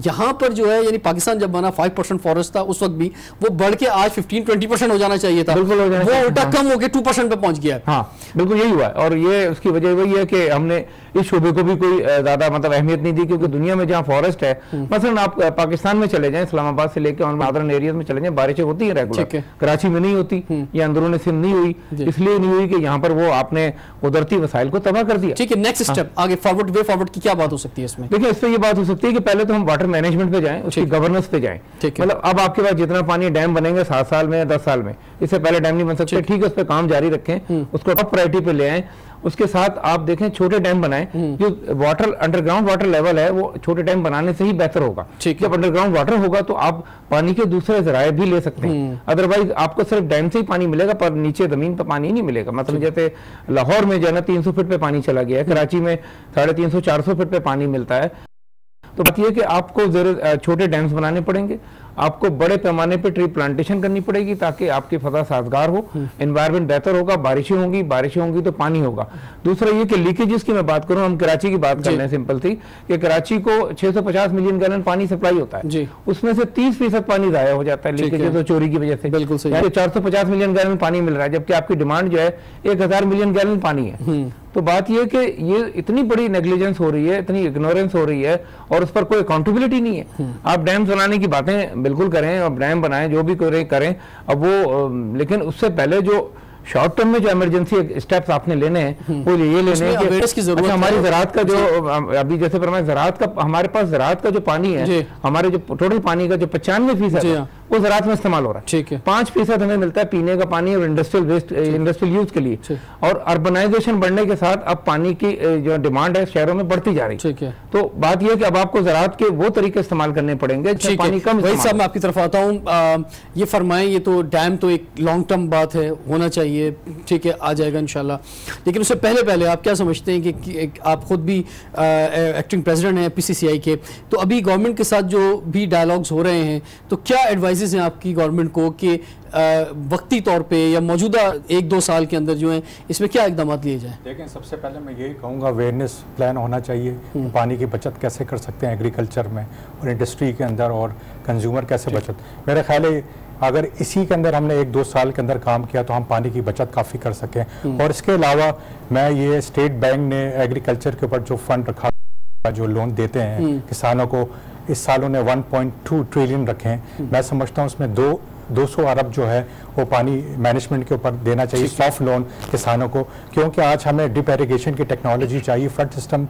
यहाँ पर जो है, यानी पाकिस्तान जब बना 5% फॉरेस्ट था, उस वक्त भी वो बढ़ के आज 15-20% हो जाना चाहिए था, वो उल्टा कम होकर 2% पे पहुंच गया। हाँ बिल्कुल यही हुआ है, और ये उसकी वजह वही है कि हमने इस शोबे को भी कोई ज्यादा मतलब अहमियत नहीं दी, क्योंकि दुनिया में जहाँ फॉरेस्ट है, मसलन आप पाकिस्तान में चले जाएं, इस्लामाबाद से लेकर नॉर्दर्न एरियाज में चले जाएं, बारिशें होती है रेगुलर, कराची में नहीं होती या अंदरूनी सिंध नहीं हुई, इसलिए नहीं हुई कि यहाँ पर वो आपने कुदरती वसाइल को तबाह कर दिया। ठीक है, नेक्स्ट स्टेप आगे फॉरवर्ड, वे फॉरवर्ड की क्या बात हो सकती है इसमें? देखिए, इस पर ये बात हो सकती है कि पहले तो हम वाटर मैनेजमेंट पे जाएं, उसकी गवर्नेंस पे जाएं। मतलब अब आपके पास जितना पानी डैम बनेंगे 7 साल में, 10 साल में, इससे पहले डैम नहीं बन सकते, ठीक है, उस पर काम जारी रखें, उसको टॉप प्रायोरिटी पे ले आए। उसके साथ आप देखें छोटे डैम बनाएं, जो वाटर अंडरग्राउंड वाटर लेवल है वो छोटे डैम बनाने से ही बेहतर होगा। जब अंडरग्राउंड वाटर होगा तो आप पानी के दूसरे जराए भी ले सकते हैं, अदरवाइज आपको सिर्फ डैम से ही पानी मिलेगा पर नीचे जमीन पर पानी नहीं मिलेगा। मतलब जैसे लाहौर में जो है ना 300 फीट पे पानी चला गया है, कराची में 350-400 फीट पे पानी मिलता है। तो बात यह कि आपको छोटे डैम्स बनाने पड़ेंगे, आपको बड़े पैमाने पे ट्री प्लांटेशन करनी पड़ेगी ताकि आपकी फजा साजगार हो, एनवायरनमेंट बेहतर होगा, बारिशें होंगी तो पानी होगा। दूसरा ये कि लीकेजेस की मैं बात करूं, हम कराची की बात कर रहे हैं, सिंपल थी कि कराची को 650 मिलियन गैलन पानी सप्लाई होता है, उसमें से 30% पानी जाया हो जाता है लीकेजेस और चोरी की वजह से। बिल्कुल 450 मिलियन गैलन पानी मिल रहा है, जबकि आपकी डिमांड जो है 1000 मिलियन गैलन पानी है। तो बात यह कि ये इतनी बड़ी नेग्लिजेंस हो रही है, इतनी इग्नोरेंस हो रही है और उस पर कोई अकाउंटेबिलिटी नहीं है। आप डैम बनाने की बातें बिल्कुल करें, अब डैम बनाएं, जो भी करें, अब वो लेकिन उससे पहले जो शॉर्ट टर्म में जो इमरजेंसी स्टेप्स आपने लेने हैं वो ये लेने हैं कि अच्छा, हमारी ज़राअत का जो अभी जैसे फरमाया ज़राअत का, हमारे पास ज़राअत का जो पानी है, हमारे जो टोटल पानी का जो 95% है वो ज़राअत में इस्तेमाल हो रहा है। ठीक है, 5% हमें मिलता है पीने का पानी और इंडस्ट्रियल वेस्ट, इंडस्ट्रियल यूज के लिए। और अर्बनाइजेशन बढ़ने के साथ अब पानी की जो डिमांड है शहरों में बढ़ती जा रही है। ठीक है, तो बात यह है कि अब आपको ज़राअत के वो तरीके इस्तेमाल करने पड़ेंगे पानी कम। वही साहब मैं आपकी तरफ आता हूँ, ये फरमाएं, ये तो डैम तो एक लॉन्ग टर्म बात है, होना चाहिए, ठीक है, आ जाएगा इंशाल्लाह, लेकिन उससे पहले आप क्या समझते हैं कि आप खुद भी एक्टिंग प्रेसिडेंट हैं PCCI के, तो अभी गवर्नमेंट के साथ जो भी डायलॉग्स हो रहे हैं, तो क्या एडवाइजेस हैं आपकी गवर्नमेंट को कि वक्ती तौर पे या मौजूदा 1-2 साल के अंदर जो है इसमें क्या इकदाम लिए जाए? लेकिन सबसे पहले मैं यही कहूँगा अवेयरनेस प्लान होना चाहिए, पानी की बचत कैसे कर सकते हैं एग्रीकल्चर में और इंडस्ट्री के अंदर, और कंज्यूमर कैसे बचत। मेरा ख्याल है अगर इसी के अंदर हमने 1-2 साल के अंदर काम किया तो हम पानी की बचत काफ़ी कर सकें। और इसके अलावा मैं ये स्टेट बैंक ने एग्रीकल्चर के ऊपर जो फंड रखा, जो लोन देते हैं किसानों को, इस साल उन्हें 1.2 ट्रिलियन रखे हैं। मैं समझता हूँ उसमें 200 अरब जो है वो पानी मैनेजमेंट के ऊपर देना चाहिए, सॉफ्ट लोन किसानों को, क्योंकि आज हमें ड्रिप इरिगेशन की टेक्नोलॉजी चाहिए। फ्लड सिस्टम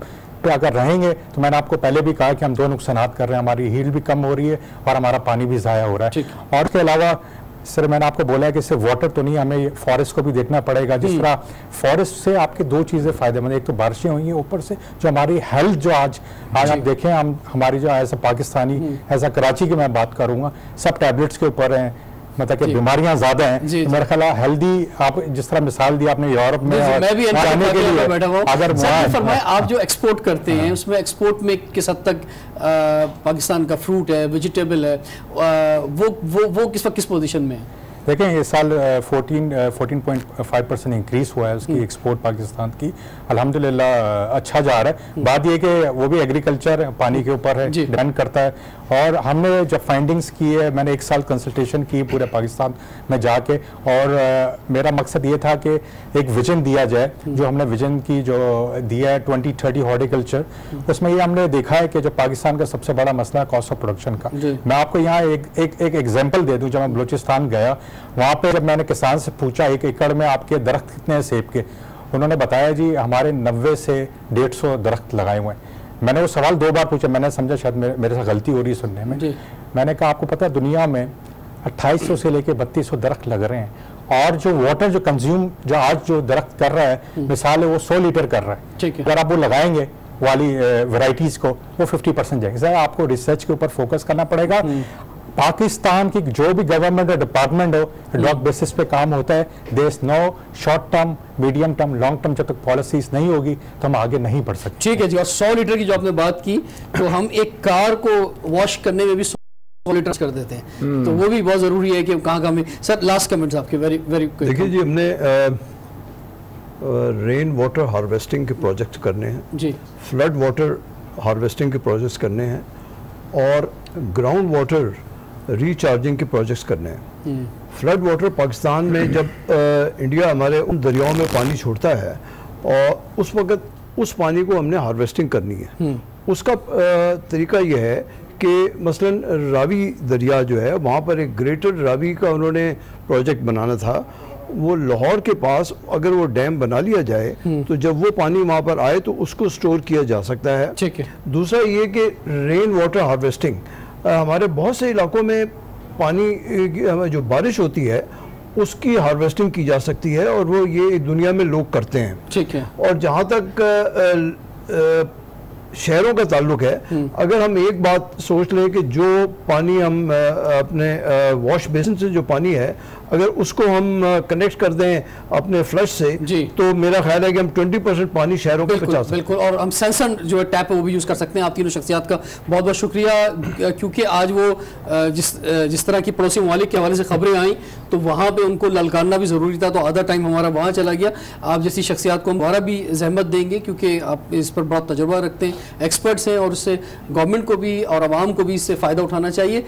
पे अगर रहेंगे तो मैंने आपको पहले भी कहा कि हम 2 नुकसानात कर रहे हैं, हमारी हील्ड भी कम हो रही है और हमारा पानी भी ज़ाया हो रहा है। और इसके अलावा सर मैंने आपको बोला है कि सिर्फ वाटर तो नहीं, हमें फॉरेस्ट को भी देखना पड़ेगा। जिस तरह फॉरेस्ट से आपके 2 चीज़ें फ़ायदेमंद, एक तो बारिशें हुई हैं, ऊपर से जो हमारी हेल्थ जो आज आप देखें, हम हमारी जो as a Pakistani, as a Karachi की मैं बात करूँगा, सब टैबलेट्स के ऊपर हैं, मतलब कि बीमारियां ज्यादा हैं। तो मेरा ख्याल है हेल्दी, आप जिस तरह मिसाल दी आपने यूरोप में, मैं भी जाने के लिए बैठा हुआ, अगर फरमाएं आप जो एक्सपोर्ट करते हैं उसमें एक्सपोर्ट में किस हद तक पाकिस्तान का फ्रूट है, वेजिटेबल है, वो किस वक्त किस पोजीशन में है? देखें इस साल 14.5% इंक्रीज हुआ है उसकी एक्सपोर्ट पाकिस्तान की, अल्हम्दुलिल्लाह अच्छा जा रहा है। बात ये कि वो भी एग्रीकल्चर पानी के ऊपर है, डिपेंड करता है। और हमने जब फाइंडिंग्स की है, मैंने 1 साल कंसल्टेशन की पूरे पाकिस्तान में जाके, और मेरा मकसद ये था कि एक विजन दिया जाए, जो हमने विजन की जो दिया है 2030 हॉर्टिकल्चर, उसमें ये हमने देखा है कि जो पाकिस्तान का सबसे बड़ा मसला है कॉस्ट ऑफ प्रोडक्शन का। मैं आपको यहाँ एक एग्जाम्पल दे दूँ। जब मैं बलूचिस्तान गया, वहाँ पे जब मैंने किसान से पूछा 1 एकड़ में आपके दरख्त कितने हैं सेब के, उन्होंने बताया जी हमारे 90 से 150 दरख्त लगाए हुए हैं। मैंने वो सवाल 2 बार पूछा, मैंने समझा शायद मेरे से गलती हो रही है सुनने में। मैंने कहा आपको पता है दुनिया में 2800 से लेके 3200 दरख्त लग रहे हैं, और जो वाटर जो कंज्यूम जो आज जो दरख्त कर रहा है, मिसाल है वो 100 लीटर कर रहा है, अगर आप वो लगाएंगे वाली वैरायटीज को, वो 50% जाएंगे। सर आपको रिसर्च के ऊपर फोकस करना पड़ेगा। पाकिस्तान की जो भी गवर्नमेंट और डिपार्टमेंट हो, लॉक बेसिस पे काम होता है। There is no short term, medium term, long term, जब तक पॉलिसीज नहीं होगी तो हम आगे नहीं बढ़ सकते। ठीक है जी। और 100 लीटर की जो आपने बात की, तो हम एक कार को वॉश करने में भी 100 लीटर कर देते हैं, तो वो भी बहुत जरूरी है कि कहाँ में। सर लास्ट कमेंट्स आपके, वेरी वेरी। देखिए जी, हमने रेन वाटर हार्वेस्टिंग के प्रोजेक्ट करने हैं जी, फ्लड वाटर हार्वेस्टिंग के प्रोजेक्ट्स करने हैं, और ग्राउंड वाटर रिचार्जिंग के प्रोजेक्ट्स करने हैं। फ्लड वाटर पाकिस्तान में जब इंडिया हमारे उन दरियाओं में पानी छोड़ता है, और उस वक़्त उस पानी को हमने हार्वेस्टिंग करनी है। उसका तरीका यह है कि मसलन रावी दरिया जो है, वहाँ पर एक ग्रेटर रावी का उन्होंने प्रोजेक्ट बनाना था। वो लाहौर के पास अगर वो डैम बना लिया जाए तो जब वो पानी वहाँ पर आए तो उसको स्टोर किया जा सकता है। ठीक है। दूसरा ये कि रेन वाटर हार्वेस्टिंग, हमारे बहुत से इलाकों में पानी जो बारिश होती है उसकी हार्वेस्टिंग की जा सकती है, और वो ये दुनिया में लोग करते हैं। ठीक है। और जहाँ तक शहरों का ताल्लुक है, अगर हम एक बात सोच लें कि जो पानी हम अपने वॉश बेसिन से जो पानी है, अगर उसको हम कनेक्ट कर दें अपने फ्लश से, तो मेरा ख्याल है कि हम 20% पानी शहरों को बचा सकते हैं। बिल्कुल। और हम सेंसन जो है टैप है वो भी यूज़ कर सकते हैं। आप तीनों शख्सियात का बहुत बहुत शुक्रिया, क्योंकि आज वो जिस तरह की पड़ोसी ममालिक के हवाले से खबरें आई, तो वहाँ पे उनको ललकारना भी ज़रूरी था, तो आधा टाइम हमारा वहाँ चला गया। आप जैसी शख्सियात को हम दोबारा भी जहमत देंगे, क्योंकि आप इस पर बहुत तजुर्बा रखते हैं, एक्सपर्ट्स हैं, और उससे गवर्नमेंट को भी और आवाम को भी इससे फ़ायदा उठाना चाहिए।